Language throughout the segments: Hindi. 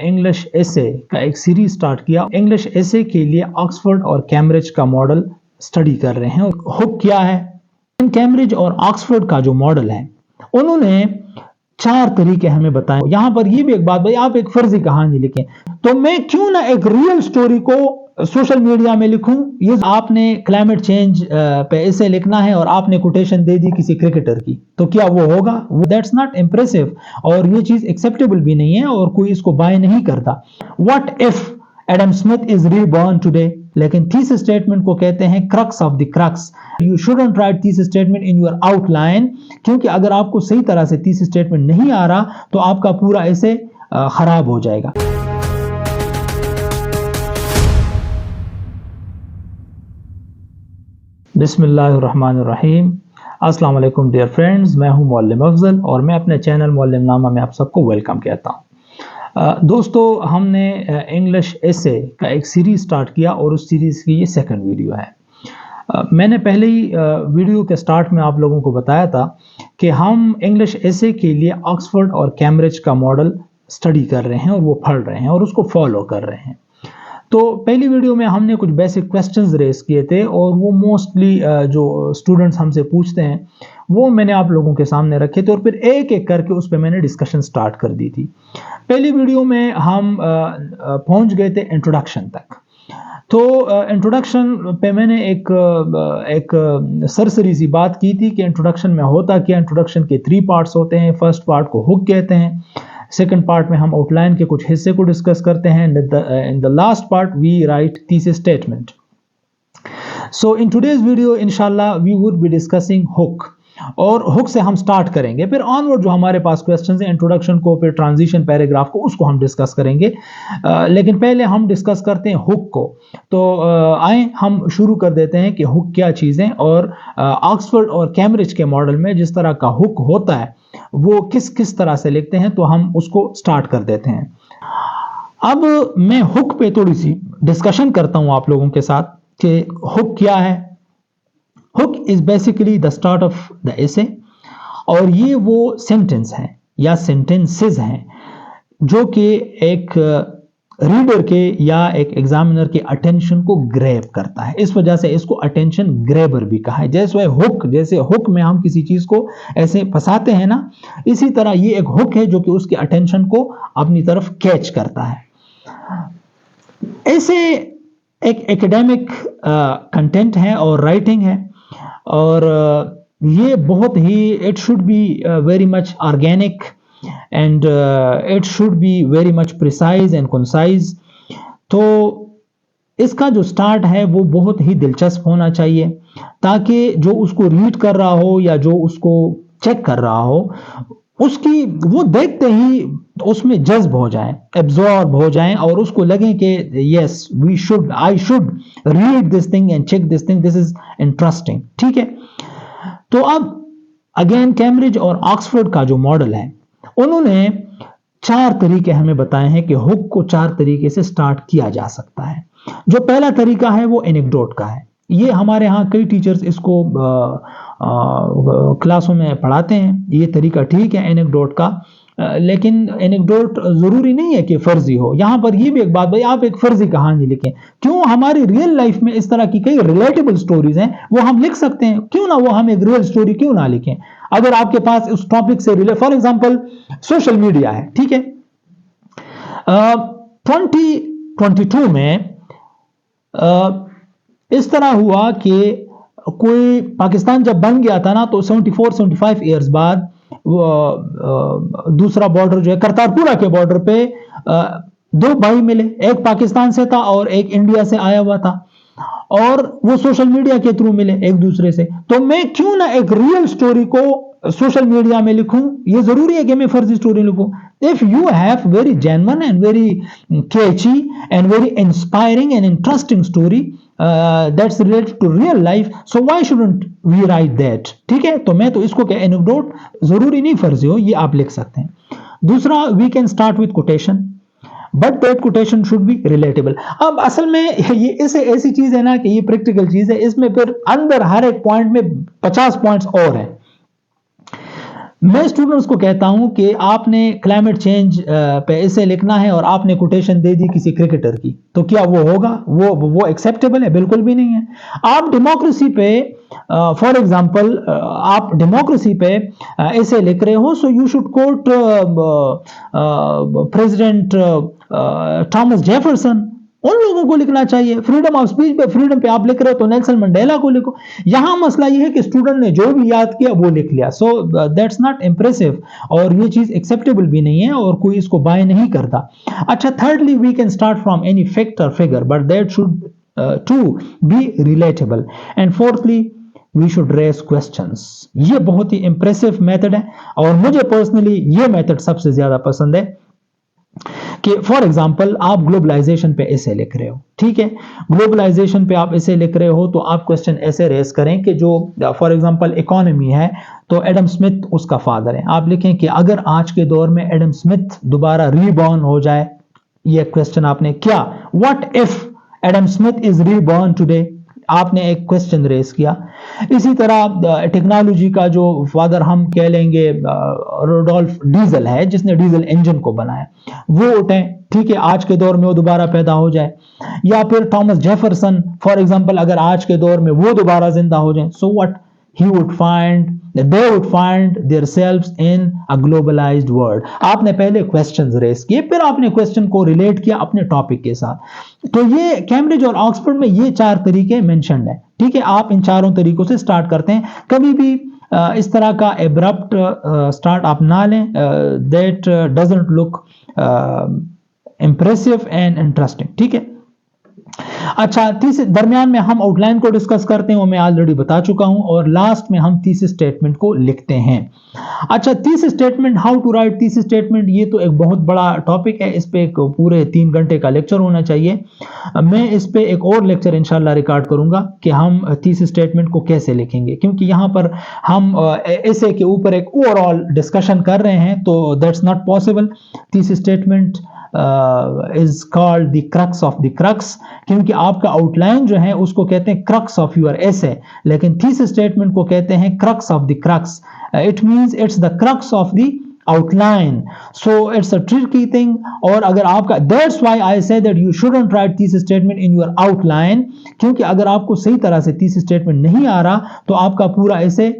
इंग्लिश एसे का एक सीरीज स्टार्ट किया। इंग्लिश एसे के लिए ऑक्सफोर्ड और कैम्ब्रिज का मॉडल स्टडी कर रहे हैं। हुक क्या है? कैम्ब्रिज और ऑक्सफोर्ड का जो मॉडल है, उन्होंने 4 तरीके हमें बताए। यहां पर ये भी एक बात भाई, आप एक फर्जी कहानी लिखें तो मैं क्यों ना एक रियल स्टोरी को सोशल मीडिया में लिखूं। ये आपने क्लाइमेट चेंज पे ऐसे लिखना है और आपने कोटेशन दे दी किसी क्रिकेटर की, तो क्या वो होगा? दैट्स नॉट इम्प्रेसिव और ये चीज एक्सेप्टेबल भी नहीं है और कोई इसको बाय नहीं करता। What if Adam Smith is reborn today? लेकिन थीसिस स्टेटमेंट को कहते हैं crux of the crux. You shouldn't right thesis statement in your outline, क्योंकि अगर आपको सही तरह से थीसिस स्टेटमेंट नहीं आ रहा तो आपका पूरा ऐसे खराब हो जाएगा। बिस्मिल्लाहिर्रहमानिर्रहीम। अस्सलाम वालेकुम डियर फ्रेंड्स, मैं हूं मौल्लिम अफजल और मैं अपने चैनल मौल्लिम नामा में आप सबको वेलकम कहता हूं। दोस्तों, हमने इंग्लिश एसे का एक सीरीज स्टार्ट किया और उस सीरीज की ये सेकंड वीडियो है। मैंने पहले ही वीडियो के स्टार्ट में आप लोगों को बताया था कि हम इंग्लिश एसे के लिए ऑक्सफोर्ड और कैम्ब्रिज का मॉडल स्टडी कर रहे हैं और वो पढ़ रहे हैं और उसको फॉलो कर रहे हैं। तो पहली वीडियो में हमने कुछ बेसिक क्वेश्चंस रेस किए थे और वो मोस्टली जो स्टूडेंट्स हमसे पूछते हैं वो मैंने आप लोगों के सामने रखे थे और फिर एक एक करके उस पर मैंने डिस्कशन स्टार्ट कर दी थी। पहली वीडियो में हम पहुंच गए थे इंट्रोडक्शन तक। तो इंट्रोडक्शन पे मैंने एक सरसरी सी बात की थी कि इंट्रोडक्शन में होता क्या। इंट्रोडक्शन के 3 पार्ट्स होते हैं। फर्स्ट पार्ट को हुक कहते हैं, सेकंड पार्ट में हम आउटलाइन के कुछ हिस्से को डिस्कस करते हैं, in the last part we write thesis statement. So in today's video इंशाल्लाह we would be discussing hook और हुक से हम स्टार्ट करेंगे। फिर ऑनवर्ड जो हमारे पास क्वेश्चंस हैं, इंट्रोडक्शन को, फिर ट्रांजिशन पैराग्राफ को, उसको हम डिस्कस करेंगे। लेकिन पहले हम डिस्कस करते हैं हुक को। तो आए हम शुरू कर देते हैं कि हुक क्या चीज़ है और ऑक्सफोर्ड और कैम्ब्रिज के मॉडल में जिस तरह का हुक होता है वो किस किस तरह से लिखते हैं, तो हम उसको स्टार्ट कर देते हैं। अब मैं हुक पे थोड़ी सी डिस्कशन करता हूं आप लोगों के साथ कि हुक क्या है। Hook is basically the start of the essay और ये वो सेंटेंस हैं या सेंटेंसेस हैं जो कि एक रीडर के या एक एग्जामिनर के अटेंशन को ग्रैब करता है। इस वजह से इसको अटेंशन ग्रैबर भी कहा है। जैसे हुक में हम किसी चीज को ऐसे फंसाते हैं ना, इसी तरह ये एक हुक है जो कि उसके अटेंशन को अपनी तरफ कैच करता है। ऐसे एक एकेडमिक कंटेंट है और राइटिंग है और ये बहुत ही it should be very much organic and it should be very much precise and concise। तो इसका जो स्टार्ट है वो बहुत ही दिलचस्प होना चाहिए ताकि जो उसको रीड कर रहा हो या जो उसको चेक कर रहा हो उसकी वो देखते ही उसमें जज्ब हो जाए, एब्जॉर्ब हो जाए और उसको लगे कि yes I should read this thing and check this thing, this is interesting. ठीक है, तो अब अगेन कैम्ब्रिज और ऑक्सफोर्ड का जो मॉडल है उन्होंने 4 तरीके हमें बताए हैं कि हुक को 4 तरीके से स्टार्ट किया जा सकता है। जो पहला तरीका है वो एनेक्डोट का है। ये हमारे यहाँ कई टीचर्स इसको क्लासों में पढ़ाते हैं। ये तरीका ठीक है एनेक्डोट का, लेकिन एनेक्डोट जरूरी नहीं है कि फर्जी हो। यहां पर ये भी एक बात भाई, आप एक फर्जी कहानी लिखें। क्यों, हमारी रियल लाइफ में इस तरह की कई रिलेटेबल स्टोरीज हैं वो हम लिख सकते हैं, क्यों ना वो हम एक रियल स्टोरी क्यों ना लिखें। अगर आपके पास उस टॉपिक से relate, for example social media है, ठीक है, 2022 में इस तरह हुआ कि कोई पाकिस्तान जब बन गया था ना तो 74-75 ईयर्स बाद दूसरा बॉर्डर जो है करतारपुरा के बॉर्डर पे 2 भाई मिले, एक पाकिस्तान से था और एक इंडिया से आया हुआ था और वो सोशल मीडिया के थ्रू मिले एक दूसरे से। तो मैं क्यों ना एक रियल स्टोरी को सोशल मीडिया में लिखूं, ये जरूरी है कि मैं फर्जी स्टोरी लिखूं। If you have very genuine and very catchy and very inspiring and interesting story that's related to real life, so why shouldn't we write that. ठीक है, तो मैं तो इसको क्या एनेक्डोट जरूरी नहीं फर्जी हो, ये आप लिख सकते हैं। दूसरा, we can start with quotation but that quotation should be relatable. अब असल में ये इसे ऐसी चीज है ना कि ये प्रैक्टिकल चीज है, इसमें फिर अंदर हर एक पॉइंट में 50 पॉइंट्स और हैं। मैं स्टूडेंट्स को कहता हूं कि आपने क्लाइमेट चेंज पे ऐसे लिखना है और आपने कोटेशन दे दी किसी क्रिकेटर की, तो क्या वो होगा? वो एक्सेप्टेबल है? बिल्कुल भी नहीं है। आप डेमोक्रेसी पे फॉर एग्जांपल आप डेमोक्रेसी पे ऐसे लिख रहे हो, so you should quote president Thomas Jefferson, उन लोगों को लिखना चाहिए। फ्रीडम ऑफ स्पीच पे, फ्रीडम पे आप लिख रहे हो तो नेल्सन मंडेला को लिखो। यहां मसला ये है कि स्टूडेंट ने जो भी याद किया वो लिख लिया, सो दैट्स नॉट इंप्रेसिव, और ये चीज एक्सेप्टेबल भी नहीं है और कोई इसको बाय नहीं करता। अच्छा, thirdly we can start from any fact और figure, but that should to be relatable. And fourthly we should raise questions. ये बहुत ही इंप्रेसिव मेथड है और मुझे पर्सनली ये मेथड सबसे ज्यादा पसंद है कि फॉर एग्जांपल आप ग्लोबलाइजेशन पे ऐसे लिख रहे हो, ठीक है, ग्लोबलाइजेशन पे आप ऐसे लिख रहे हो तो आप क्वेश्चन ऐसे रेस करें कि जो फॉर एग्जांपल इकोनॉमी है तो एडम स्मिथ उसका फादर है। आप लिखें कि अगर आज के दौर में एडम स्मिथ दोबारा रीबॉर्न हो जाए, ये क्वेश्चन आपने क्या, what if Adam Smith is reborn today, आपने एक क्वेश्चन रेस किया। इसी तरह टेक्नोलॉजी का जो फादर हम कह लेंगे रोडोल्फ डीजल है, जिसने डीजल इंजन को बनाया, वो उठे, ठीक है, आज के दौर में वो दोबारा पैदा हो जाए। या फिर थॉमस जेफरसन फॉर एग्जांपल, अगर आज के दौर में वो दोबारा जिंदा हो जाए, so what he would find they would find themselves in a globalized world। आपने पहले क्वेश्चंस रेस किए, फिर आपने क्वेश्चन को रिलेट किया अपने टॉपिक के साथ। तो ये कैम्ब्रिज और ऑक्सफोर्ड में ये 4 तरीके मेंशन्ड है, ठीक है। आप इन चारों तरीकों से स्टार्ट करते हैं, कभी भी इस तरह का एब्रप्ट स्टार्ट आप ना लें, that doesn't look impressive and interesting, ठीक है। अच्छा, तीसरे दरमियान में हम आउटलाइन को डिस्कस करते हैं, वो मैं ऑलरेडी बता चुका हूं, और लास्ट में हम थीसिस स्टेटमेंट को लिखते हैं। अच्छा, thesis statement, how to write thesis statement, ये तो एक बहुत बड़ा टॉपिक है, इस पे एक पूरे 3 घंटे का लेक्चर होना चाहिए। मैं इस पे एक और लेक्चर इंशाल्लाह रिकॉर्ड करूंगा कि हम थीसिस स्टेटमेंट को कैसे लिखेंगे, क्योंकि यहां पर हम ऐसे के ऊपर एक ओवरऑल डिस्कशन कर रहे हैं, तो that's not possible. Thesis statement is called the crux of the crux, क्योंकि आपका आउटलाइन जो है उसको कहते हैं क्रक्स ऑफ योर एसे, लेकिन थीसिस स्टेटमेंट को कहते हैं crux of the crux. It means it's the crux of the outline, so it's a tricky thing. और अगर आपका, that's why I say that you shouldn't right thesis statement in your outline, क्योंकि अगर आपको सही तरह से थीसिस स्टेटमेंट नहीं आ रहा तो आपका पूरा ऐसे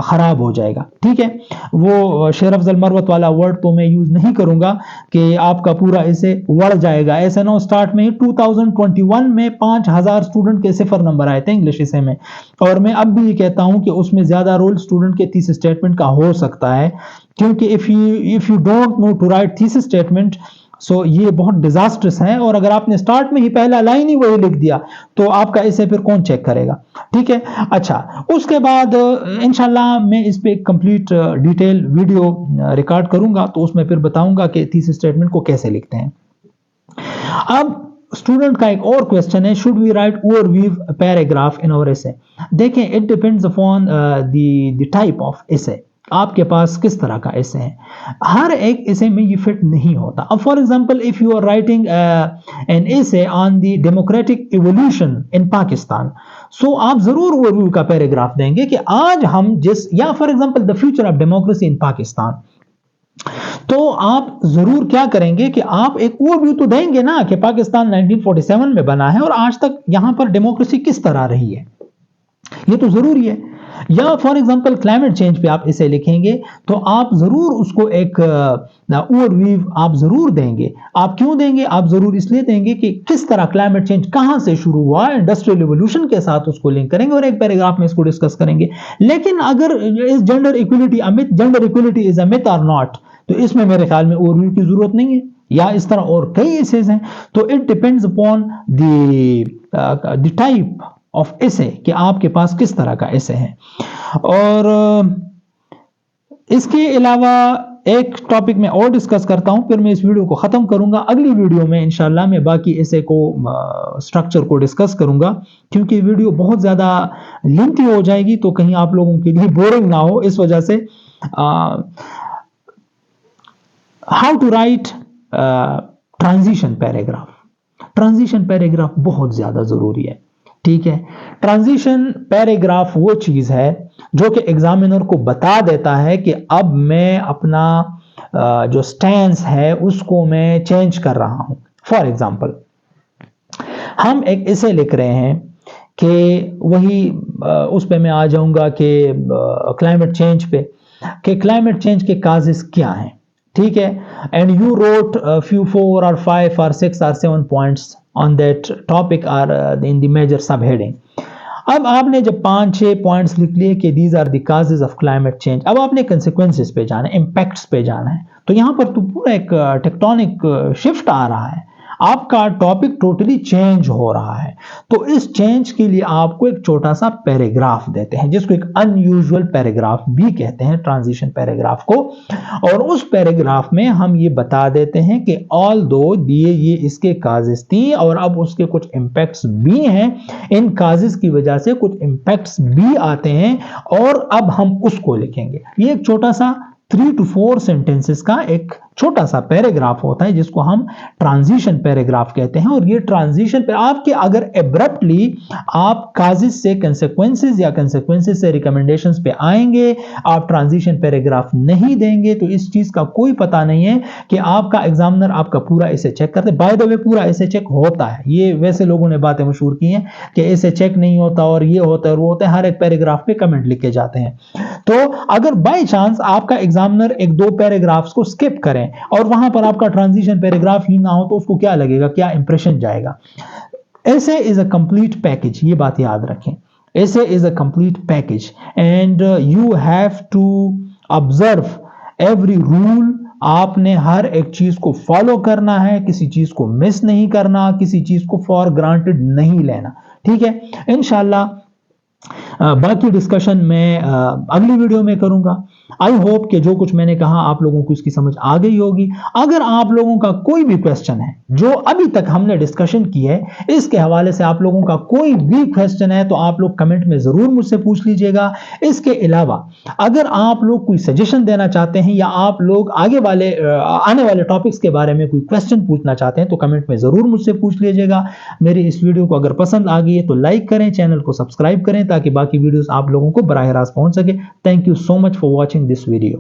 खराब हो जाएगा, ठीक है। वो शेर अफजल मरवत वाला वर्ड तो मैं यूज नहीं करूंगा कि आपका पूरा ऐसे बढ़ जाएगा। ऐसे ना, स्टार्ट में 2021 में 5000 स्टूडेंट के 0 नंबर आए थे इंग्लिश इसे में, और मैं अब भी ये कहता हूं कि उसमें ज्यादा रोल स्टूडेंट के थीसिस स्टेटमेंट का हो सकता है, क्योंकि if you don't know to write thesis statement, so ये बहुत डिजास्टर्स है। और अगर आपने स्टार्ट में ही पहला लाइन ही वही लिख दिया तो आपका इसे फिर कौन चेक करेगा, ठीक है। अच्छा, उसके बाद इंशाल्लाह मैं इस पे कंप्लीट डिटेल वीडियो रिकॉर्ड करूंगा, तो उसमें फिर बताऊंगा कि थीसिस स्टेटमेंट को कैसे लिखते हैं। अब स्टूडेंट का एक और क्वेश्चन है, should we write overview paragraph in our essay. देखें, it depends upon the type of essay, आपके पास किस तरह का एसे है। हर एक एसे में ये फिट नहीं होता। अब for example, if you are writing an essay on the democratic evolution in Pakistan, so आप जरूर ओवरव्यू का पैराग्राफ देंगे कि आज हम जिस, या for example the future of democracy in Pakistan, तो आप जरूर क्या करेंगे कि आप एक ओवरव्यू तो देंगे ना कि पाकिस्तान 1947 में बना है और आज तक यहां पर डेमोक्रेसी किस तरह रही है, ये तो जरूरी है। या फॉर एग्जांपल क्लाइमेट चेंज पे आप इसे लिखेंगे तो आप जरूर उसको एक ओवरव्यू आप जरूर देंगे। आप क्यों देंगे? आप जरूर इसलिए देंगे कि किस तरह क्लाइमेट चेंज कहां से शुरू हुआ, इंडस्ट्रियल रिवोल्यूशन के साथ उसको लिंक करेंगे और एक पैराग्राफ में इसको डिस्कस करेंगे। लेकिन अगर इस gender equality gender equality is a myth और नॉट, तो इसमें मेरे ख्याल में ओवरव्यू की जरूरत नहीं है। या इस तरह और कई एसेज हैं, तो it depends upon the type of essay कि आपके पास किस तरह का एसे है। और इसके अलावा एक टॉपिक में और डिस्कस करता हूं, फिर मैं इस वीडियो को खत्म करूंगा। अगली वीडियो में इंशाल्लाह मैं बाकी एसे को स्ट्रक्चर को डिस्कस करूंगा, क्योंकि वीडियो बहुत ज्यादा लेंथी हो जाएगी तो कहीं आप लोगों के लिए बोरिंग ना हो, इस वजह से how to write transition paragraph. Transition paragraph बहुत ज्यादा जरूरी है, ठीक है। ट्रांजिशन पैराग्राफ वो चीज है जो कि एग्जामिनर को बता देता है कि अब मैं अपना जो स्टैंस है उसको मैं चेंज कर रहा हूं। फॉर एग्जांपल, हम एक ऐसे लिख रहे हैं कि वही उस पे मैं आ जाऊंगा कि क्लाइमेट चेंज पे, कि क्लाइमेट चेंज के काजेस क्या हैं, ठीक है। And you wrote few 4 or 5 or 6 or 7 points on that topic are in the major sub heading. अब आपने जब 5-6 पॉइंट्स लिख लिए कि these are the causes of climate change, अब आपने कंसिक्वेंसेस पे जाना है, इंपैक्ट्स पे जाना है। तो यहां पर तो पूरा एक टेक्टोनिक शिफ्ट आ रहा है, आपका टॉपिक टोटली चेंज हो रहा है। तो इस चेंज के लिए आपको एक छोटा सा पैराग्राफ देते हैं, जिसको एक अनयूजुअल पैराग्राफ भी कहते हैं, ट्रांजिशन पैराग्राफ को। और उस पैराग्राफ में हम ये बता देते हैं कि ऑल दो दिए ये इसके काजेस थी और अब उसके कुछ इंपैक्ट्स भी हैं, इन काजेस की वजह से कुछ इंपैक्ट्स भी आते हैं और अब हम उसको लिखेंगे। ये एक छोटा सा 3 to 4 सेंटेंसेस का एक छोटा सा पैराग्राफ होता है जिसको हम ट्रांजिशन पैराग्राफ कहते हैं। और ये ट्रांजिशन पे आपके अगर एब्रप्टली आप काजेस से कंसेक्वेंसेस या कंसेक्वेंसेस से रिकमेंडेशंस पे आएंगे, आप ट्रांजिशन पैराग्राफ नहीं देंगे, तो इस चीज का कोई पता नहीं है कि आपका एग्जामिनर आपका पूरा ऐसे चेक करते। बाय द वे पूरा ऐसे चेक होता है, ये वैसे लोगों ने बातें मशहूर की हैं कि ऐसे चेक नहीं होता और ये होता है और वो होता है, हर एक पैराग्राफ पे कमेंट लिख के जाते हैं। तो अगर बाय चांस आपका एग्जामिनर 1-2 पैराग्राफ्स को स्किप करें और वहां पर आपका ट्रांजिशन पैराग्राफ ही ना हो तो उसको क्या लगेगा, क्या इंप्रेशन जाएगा। ऐसे इज अ कंप्लीट पैकेज, ये बात याद रखें, essay is a complete package and you have to observe every rule. आपने हर एक चीज को फॉलो करना है, किसी चीज को मिस नहीं करना, किसी चीज को फॉर ग्रांटेड नहीं लेना, ठीक है। इंशाल्लाह बाकी डिस्कशन मैं अगली वीडियो में करूंगा। आई होप कि जो कुछ मैंने कहा आप लोगों को इसकी समझ आ गई होगी। अगर आप लोगों का कोई भी क्वेश्चन है जो अभी तक हमने डिस्कशन की है, इसके हवाले से आप लोगों का कोई भी क्वेश्चन है तो आप लोग कमेंट में जरूर मुझसे पूछ लीजिएगा। इसके अलावा अगर आप लोग कोई सजेशन देना चाहते हैं या आप लोग आगे वाले आने वाले टॉपिक्स के बारे में कोई क्वेश्चन पूछना चाहते हैं तो कमेंट में जरूर मुझसे पूछ लीजिएगा। मेरी इस वीडियो को अगर पसंद आ गई है तो लाइक करें, चैनल को सब्सक्राइब करें ताकि बाकी वीडियोस आप लोगों को बराह रास्त पहुंच सके। Thank you so much for watching this video.